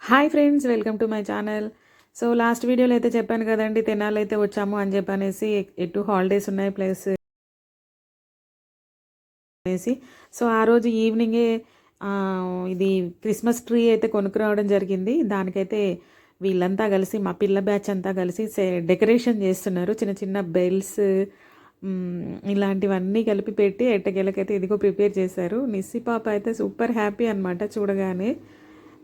Hi friends, welcome to my channel. So last వీడియోలో అయితే చెప్పాను కదండి, తెనాలి అయితే వచ్చాము అని చెప్పనేసి. ఎటు హాలిడేస్ ఉన్నాయి ప్లస్ అనేసి. సో ఆ రోజు ఈవినింగే ఇది క్రిస్మస్ ట్రీ అయితే కొనుక్కురావడం జరిగింది. దానికైతే వీళ్ళంతా కలిసి, మా పిల్ల బ్యాచ్ అంతా కలిసి డెకరేషన్ చేస్తున్నారు. చిన్న చిన్న బెల్స్ ఇలాంటివన్నీ కలిపి పెట్టి ఎట్టకేలకైతే ఇదిగో ప్రిపేర్ చేశారు. నిస్సి పాప అయితే సూపర్ హ్యాపీ అనమాట.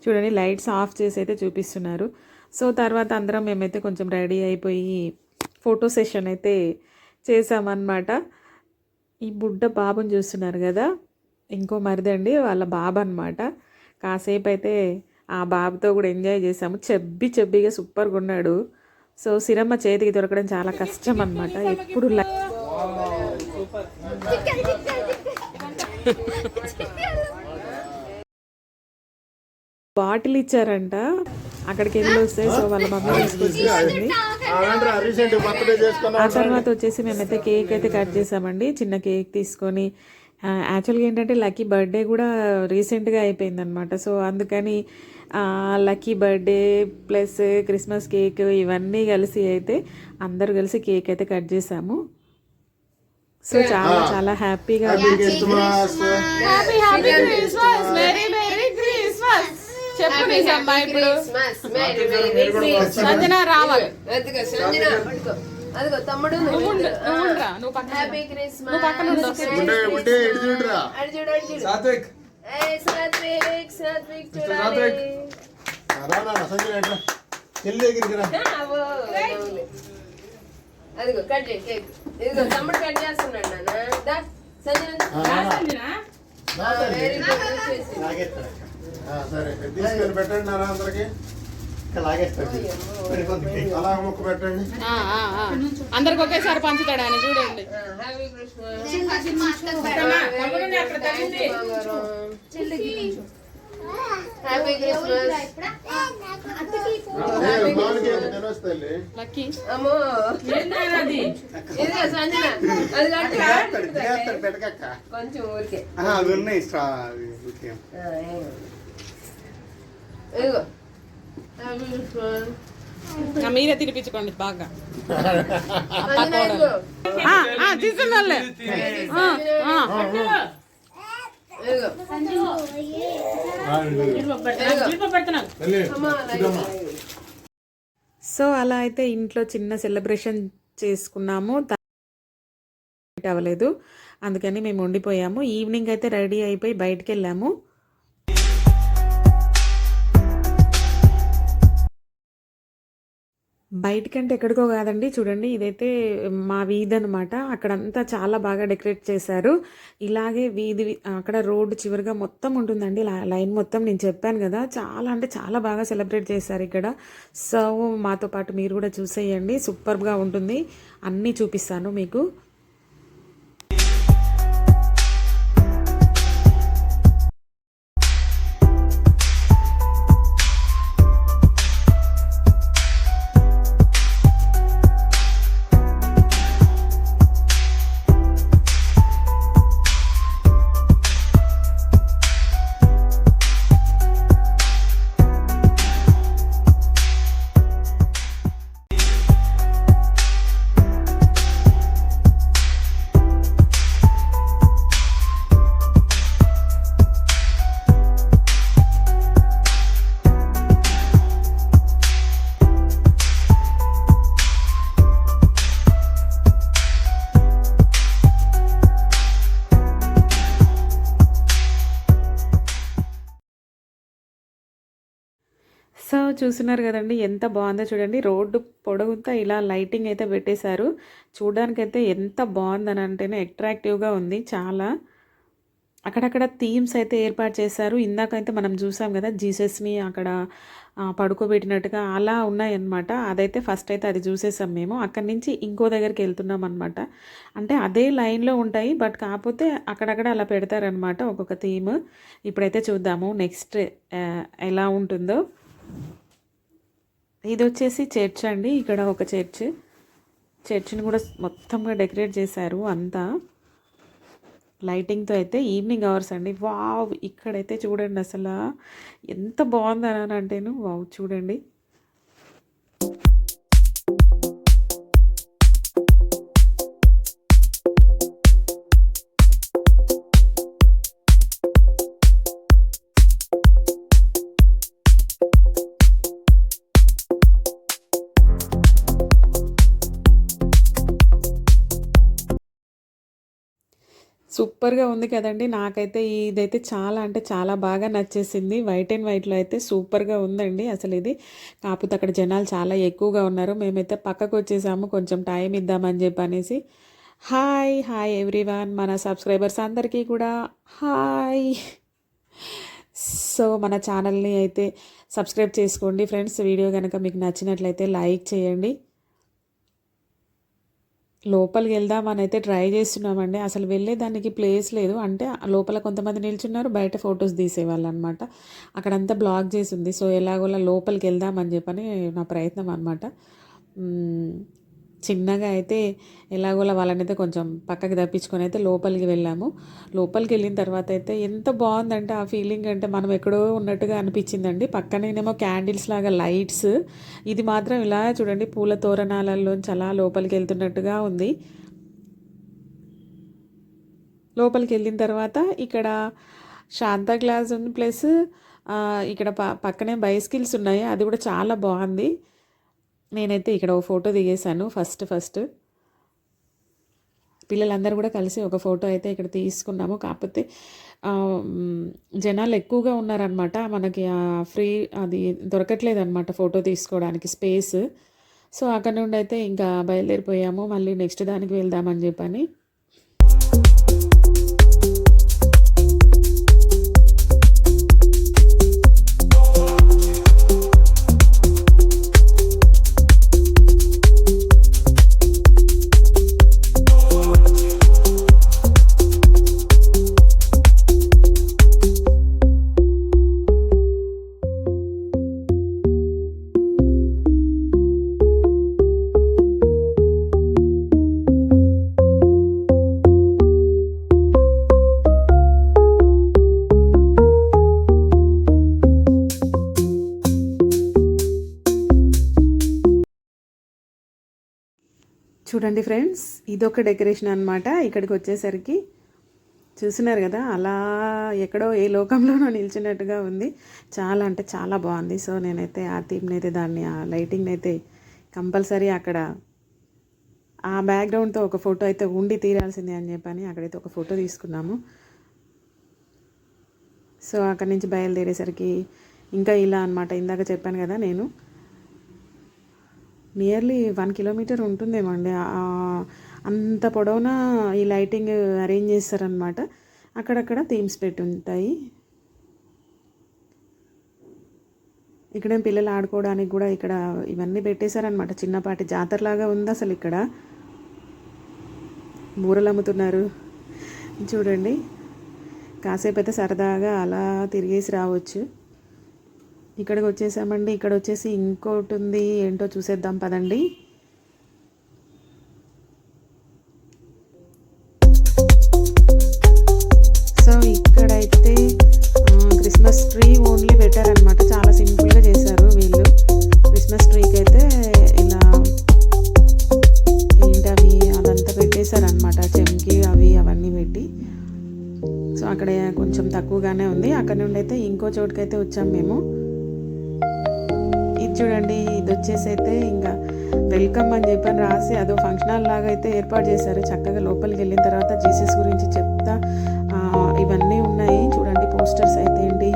చూడండి లైట్స్ ఆఫ్ చేసి అయితే చూపిస్తున్నారు. సో తర్వాత అందరం మేమైతే కొంచెం రెడీ అయిపోయి ఫోటో సెషన్ అయితే చేసామన్నమాట. ఈ బుడ్డ బాబుని చూస్తున్నారు కదా, ఇంకో మరిదండి వాళ్ళ బాబు అనమాట. కాసేపు అయితే ఆ బాబుతో కూడా ఎంజాయ్ చేసాము. చెబ్బిగా సూపర్గా ఉన్నాడు. సో సిరమ్మ చేతికి దొరకడం చాలా కష్టం అనమాట. ఎప్పుడు బాటిల్ ఇచ్చారంట, అక్కడికి వెళ్ళి వస్తే. సో వాళ్ళ మమ్మీ తీసుకొచ్చేసింది. ఆ తర్వాత వచ్చేసి మేమైతే కేక్ అయితే కట్ చేసామండి. చిన్న కేక్ తీసుకొని, యాక్చువల్గా ఏంటంటే లక్కీ బర్త్డే కూడా రీసెంట్గా అయిపోయిందనమాట. సో అందుకని lucky birthday plus Christmas cake ఇవన్నీ కలిసి అయితే అందరూ కలిసి కేక్ అయితే కట్ చేసాము. సో చాలా చాలా హ్యాపీగా సంజన రావాలి. అదిగో తమ్ముడు అదిగో కట్ చేయి కేక్. ఇదిగో తమ్ముడు కట్ చేస్తున్నాడు నాన్న. సరే తీసుకొని పెట్టండి నాన్న, అందరికి అలా ముక్క పెట్టండి. అందరికి ఒకేసారి పంచుతాడు ఆయన. చూడండి, హ్యాపీ క్రిస్మస్. అమ్మో కొంచెం ఊరికే ఇదిగో మీరే తినిపించుకోండి బాగా. సో అలా అయితే ఇంట్లో చిన్న సెలబ్రేషన్ చేసుకున్నాము. అవ్వలేదు, అందుకని మేము ఉండిపోయాము. ఈవినింగ్ అయితే రెడీ అయిపోయి బయటికి వెళ్ళాము. బయటికంటే ఎక్కడికో కాదండి, చూడండి ఇదైతే మా వీధి అనమాట. అక్కడంతా చాలా బాగా డెకరేట్ చేశారు. ఇలాగే వీధి అక్కడ రోడ్డు చివరిగా మొత్తం ఉంటుందండి, లైన్ మొత్తం. నేను చెప్పాను కదా, చాలా అంటే చాలా బాగా సెలబ్రేట్ చేశారు ఇక్కడ. సో మాతో పాటు మీరు కూడా చూసేయండి, సూపర్గా ఉంటుంది. అన్నీ చూపిస్తాను మీకు. సో చూస్తున్నారు కదండి, ఎంత బాగుందో చూడండి. రోడ్డు పొడవుతా ఇలా లైటింగ్ అయితే పెట్టేశారు. చూడడానికైతే ఎంత బాగుందని అంటేనే అట్రాక్టివ్గా ఉంది చాలా. అక్కడక్కడ థీమ్స్ అయితే ఏర్పాటు చేశారు. ఇందాకైతే మనం చూసాం కదా, జీసస్ని అక్కడ పడుకోబెట్టినట్టుగా అలా ఉన్నాయన్నమాట. అదైతే ఫస్ట్ అయితే అది చూసేసాం మేము. అక్కడి నుంచి ఇంకో దగ్గరికి వెళ్తున్నాం అనమాట. అంటే అదే లైన్లో ఉంటాయి, బట్ కాకపోతే అక్కడక్కడ అలా పెడతారనమాట ఒక్కొక్క థీమ్. ఇప్పుడైతే చూద్దాము నెక్స్ట్ ఎలా ఉంటుందో. ఇది వచ్చేసి చర్చ్ అండి. ఇక్కడ ఒక చర్చ్ని కూడా మొత్తంగా డెకరేట్ చేశారు అంతా. లైటింగ్తో అయితే ఈవినింగ్ అవర్స్ అండి. వావ్! ఇక్కడైతే చూడండి అసలు ఎంత బాగుందని అంటేను వావ్! చూడండి. సూపర్‌గా ఉంది కదండీ! నాకైతే ఇదైతే చాలా అంటే చాలా బాగా నచ్చేసింది. వైట్ అండ్ వైట్‌లో అయితే సూపర్‌గా ఉందండి అసలిది. కాకపోతే అక్కడ జనాలు చాలా ఎక్కువగా ఉన్నారు. మేమైతే పక్కకొచ్చేసాము కొంచెం టైం ఇద్దామని చెప్పనేసి. హాయ్! Hi everyone! మన సబ్స్క్రైబర్స్ అందరికీ కూడా హాయ్! సో, మన ఛానల్‌ని అయితే సబ్స్క్రైబ్ చేసుకోండి ఫ్రెండ్స్. వీడియో గనక మీకు నచ్చినట్లయితే లైక్ చేయండి. లోపలికెళ్దామనైతే ట్రై చేస్తున్నామండి. అసలు వెళ్ళేదానికి ప్లేస్ లేదు. అంటే లోపల కొంతమంది నిల్చున్నారు. బయట ఫోటోస్ తీసేవాళ్ళనమాట. అక్కడంతా బ్లాక్ చేసుంది. సో, ఎలాగోలా లోపలికెళ్దామని చెప్పని నా ప్రయత్నం అనమాట. చిన్నగా అయితే ఎలాగోలా వాళ్ళనైతే కొంచెం పక్కకి తప్పించుకొని అయితే లోపలికి వెళ్ళాము. లోపలికెళ్ళిన తర్వాత అయితే ఎంత బావుందంటే ఆ ఫీలింగ్ అంటే మనం ఎక్కడో ఉన్నట్టుగా అనిపించిందండి. పక్కనేమో క్యాండిల్స్ లాగా లైట్స్. ఇది మాత్రం ఇలా చూడండి పూల తోరణాలలోంచి అలా లోపలికెళ్తున్నట్టుగా ఉంది. లోపలికెళ్ళిన తర్వాత ఇక్కడ శాంతా క్లాజ్ ఉంది. ప్లస్ ఇక్కడ పక్కనే బైసికిల్స్ ఉన్నాయి. అది కూడా చాలా బాగుంది. నేనైతే ఇక్కడ ఒక ఫోటో దిగేశాను ఫస్ట్. పిల్లలందరూ కూడా కలిసి ఒక ఫోటో అయితే ఇక్కడ తీసుకున్నాము. కాకపోతే జనాలు ఎక్కువగా ఉన్నారనమాట. మనకి ఫ్రీ అది దొరకట్లేదనమాట ఫోటో తీసుకోవడానికి స్పేస్. సో, అక్కడ నుండి అయితే ఇంకా బయలుదేరిపోయాము. మళ్ళీ నెక్స్ట్ దానికి వెళ్దామని చెప్పని. చూడండి ఫ్రెండ్స్, ఇదొక డెకరేషన్ అనమాట. ఇక్కడికి వచ్చేసరికి చూస్తున్నారు కదా, అలా ఎక్కడో ఏ లోకంలోనో నిల్చున్నట్టుగా ఉంది. చాలా అంటే చాలా బాగుంది. సో, నేనైతే ఆ థీమ్ని అయితే దాన్ని ఆ లైటింగ్ని అయితే కంపల్సరీ అక్కడ ఆ బ్యాక్గ్రౌండ్తో ఒక ఫోటో అయితే ఉండి తీరాల్సిందే అని చెప్పని అక్కడైతే ఒక ఫోటో తీసుకున్నాము. సో, అక్కడి నుంచి బయలుదేరేసరికి ఇంకా ఇలా అనమాట. ఇందాక చెప్పాను కదా నేను నియర్లీ 1 కిలోమీటర్ ఉంటుందేమో అండి. అంత పొడవునా ఈ లైటింగ్ అరేంజ్ చేస్తారనమాట. అక్కడక్కడ థీమ్స్ పెట్టి ఉంటాయి. ఇక్కడేం పిల్లలు ఆడుకోవడానికి కూడా ఇక్కడ ఇవన్నీ పెట్టేశారనమాట. చిన్నపాటి జాతరలాగా ఉంది అసలు. ఇక్కడ బూరలు అమ్ముతున్నారు చూడండి. కాసేపు అయితే సరదాగా అలా తిరిగేసి రావచ్చు. ఇక్కడికి వచ్చేసామండి. ఇక్కడ వచ్చేసి ఇంకోటి ఉంది, ఏంటో చూసేద్దాం పదండి. సో, ఇక్కడైతే క్రిస్మస్ ట్రీ ఓన్లీ పెట్టారనమాట. చాలా సింపుల్గా చేశారు వీళ్ళు. క్రిస్మస్ ట్రీకి అయితే ఇలా ఏంటవి అదంతా పెట్టేశారనమాట. చెంకి అవన్నీ పెట్టి. సో, అక్కడ కొంచెం తక్కువగానే ఉంది. అక్కడ నుండి అయితే ఇంకో చోటుకైతే వచ్చాం మేము. చూడండి, ఇది వచ్చేసి అయితే ఇంకా వెల్కమ్ అని చెప్పని రాసి అదో ఫంక్షన్ హాల్ లాగా అయితే ఏర్పాటు చేశారు. చక్కగా లోపలికి వెళ్ళిన తర్వాత జీసస్ గురించి చెప్తా ఇవన్నీ ఉన్నాయి చూడండి. పోస్టర్స్ అయితే ఏంటి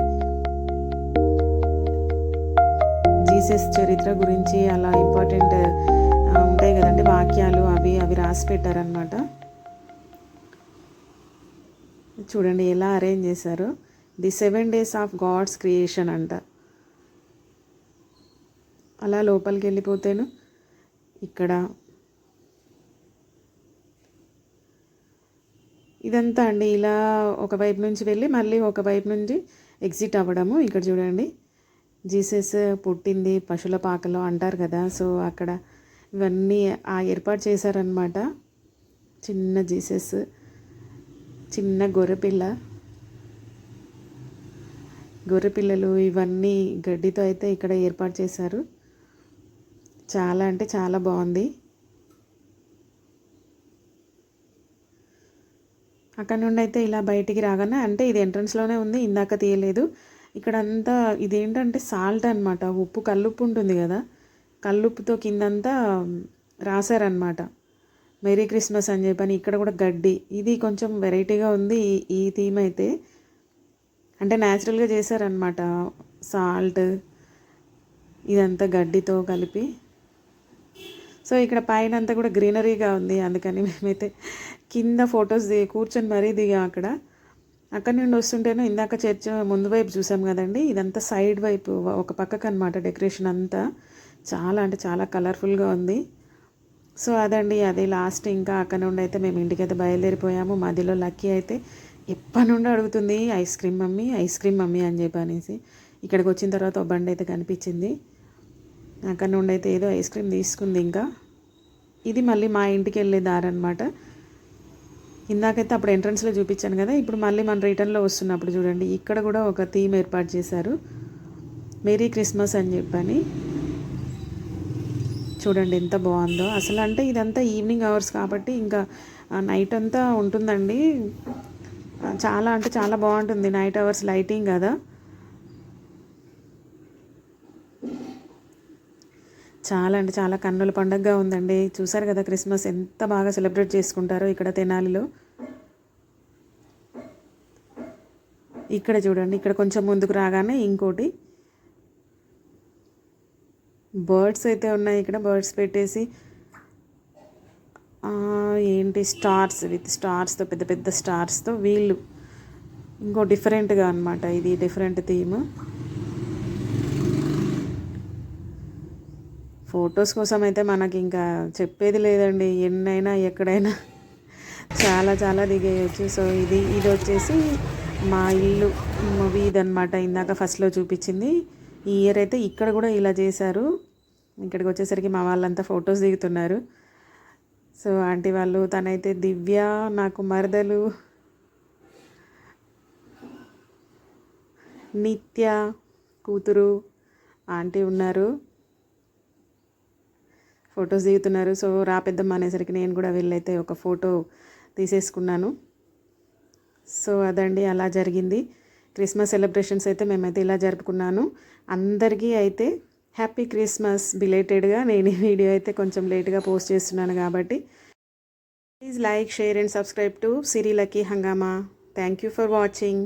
జీసస్ చరిత్ర గురించి అలా ఇంపార్టెంట్ ఉంటాయి కదండి వాక్యాలు, అవి రాసి పెట్టారనమాట. చూడండి ఎలా అరేంజ్ చేశారు. The 7 days of God's creation అంట. అలా లోపలికి వెళ్ళిపోతేను ఇక్కడ ఇదంతా అండి ఇలా ఒకవైపు నుంచి వెళ్ళి మళ్ళీ ఒకవైపు నుంచి ఎగ్జిట్ అవ్వడము. ఇక్కడ చూడండి, జీసస్ పుట్టింది పశువుల పాకలో అంటారు కదా. సో, అక్కడ ఇవన్నీ ఏర్పాటు చేశారనమాట. చిన్న జీసస్ చిన్న గొర్రెపిల్లలు ఇవన్నీ గడ్డితో అయితే ఇక్కడ ఏర్పాటు చేశారు. చాలా అంటే చాలా బాగుంది. అక్కడ నుండి అయితే ఇలా బయటికి రాగానే, అంటే ఇది ఎంట్రన్స్లోనే ఉంది, ఇందాక తీయలేదు. ఇక్కడ అంతా ఇదేంటంటే సాల్ట్ అనమాట, ఉప్పు, కల్లుప్పు ఉంటుంది కదా, కల్లుప్పుతో కిందంతా రాశారనమాట మెరీ క్రిస్మస్ అని చెప్పని. ఇక్కడ కూడా గడ్డి, ఇది కొంచెం వెరైటీగా ఉంది ఈ థీమ్ అయితే. అంటే న్యాచురల్గా చేశారనమాట, సాల్ట్ ఇదంతా గడ్డితో కలిపి. సో ఇక్కడ పైన అంతా కూడా గ్రీనరీగా ఉంది, అందుకని మేమైతే కింద ఫొటోస్ కూర్చొని మరీ దిగాం అక్కడ. అక్కడి నుండి వస్తుంటేనే ఇందాక చర్చ్ ముందు వైపు చూసాం కదండి, ఇదంతా సైడ్ వైపు ఒక పక్కకు అనమాట డెకరేషన్ అంతా. చాలా అంటే చాలా కలర్ఫుల్గా ఉంది. సో అదండి, అది లాస్ట్. ఇంకా అక్కడ నుండి అయితే మేము ఇంటికైతే బయలుదేరిపోయాము. మధ్యలో లక్కీ అయితే ఎప్పటి నుండి అడుగుతుంది ice cream mummy, ice cream mummy అని చెప్పి అనేసి. ఇక్కడికి వచ్చిన తర్వాత ఒక బండి అయితే కనిపించింది, అక్కడ నుండి అయితే ఏదో ఐస్ క్రీమ్ తీసుకుంది. ఇంకా ఇది మళ్ళీ మా ఇంటికి వెళ్ళే దారి అనమాట. ఇందాకైతే అప్పుడు ఎంట్రన్స్లో చూపించాను కదా, ఇప్పుడు మళ్ళీ మన రిటర్న్లో వస్తున్నప్పుడు చూడండి, ఇక్కడ కూడా ఒక థీమ్ ఏర్పాటు చేశారు, మెరీ క్రిస్మస్ అని చెప్పని. చూడండి ఎంత బాగుందో అసలు. అంటే ఇదంతా ఈవినింగ్ అవర్స్ కాబట్టి ఇంకా నైట్ అంతా ఉంటుందండి. చాలా అంటే చాలా బాగుంటుంది, నైట్ అవర్స్ లైటింగ్ కదా. చాలా అంటే చాలా కన్నుల పండుగగా ఉందండి. చూసారు కదా క్రిస్మస్ ఎంత బాగా సెలబ్రేట్ చేసుకుంటారో ఇక్కడ తెనాలిలో. ఇక్కడ చూడండి, ఇక్కడ కొంచెం ముందుకు రాగానే ఇంకోటి బర్డ్స్ అయితే ఉన్నాయి. ఇక్కడ బర్డ్స్ పెట్టేసి ఏంటి స్టార్స్, విత్ స్టార్స్తో, పెద్ద పెద్ద స్టార్స్తో వీళ్ళు ఇంకో డిఫరెంట్గా అనమాట. ఇది డిఫరెంట్ థీమ్. ఫొటోస్ కోసం అయితే మనకి ఇంకా చెప్పేది లేదండి, ఎన్నైనా ఎక్కడైనా చాలా చాలా దిగేయచ్చు. సో ఇది వచ్చేసి మా ఇల్లు వీధి అనమాట, ఇందాక ఫస్ట్లో చూపించింది. ఈ ఇయర్ అయితే ఇక్కడ కూడా ఇలా చేశారు. ఇక్కడికి వచ్చేసరికి మా వాళ్ళంతా ఫొటోస్ దిగుతున్నారు. సో ఆంటీ వాళ్ళు, తనైతే దివ్య, నాకు మరదలు నిత్య కూతురు ఆంటీ ఉన్నారు, ఫొటోస్ దిగుతున్నారు. సో రా పెద్దమ్మ అనేసరికి నేను కూడా వెళ్ళైతే ఒక ఫోటో తీసేసుకున్నాను. సో అదండి, అలా జరిగింది క్రిస్మస్ సెలబ్రేషన్స్ అయితే. మేమైతే ఇలా జరుపుకున్నాను. అందరికీ అయితే హ్యాపీ క్రిస్మస్ బిలేటెడ్గా. నేను ఈ వీడియో అయితే కొంచెం లేట్గా పోస్ట్ చేస్తున్నాను కాబట్టి please like, share and subscribe to Siri lucky Hungama. Thank you for watching.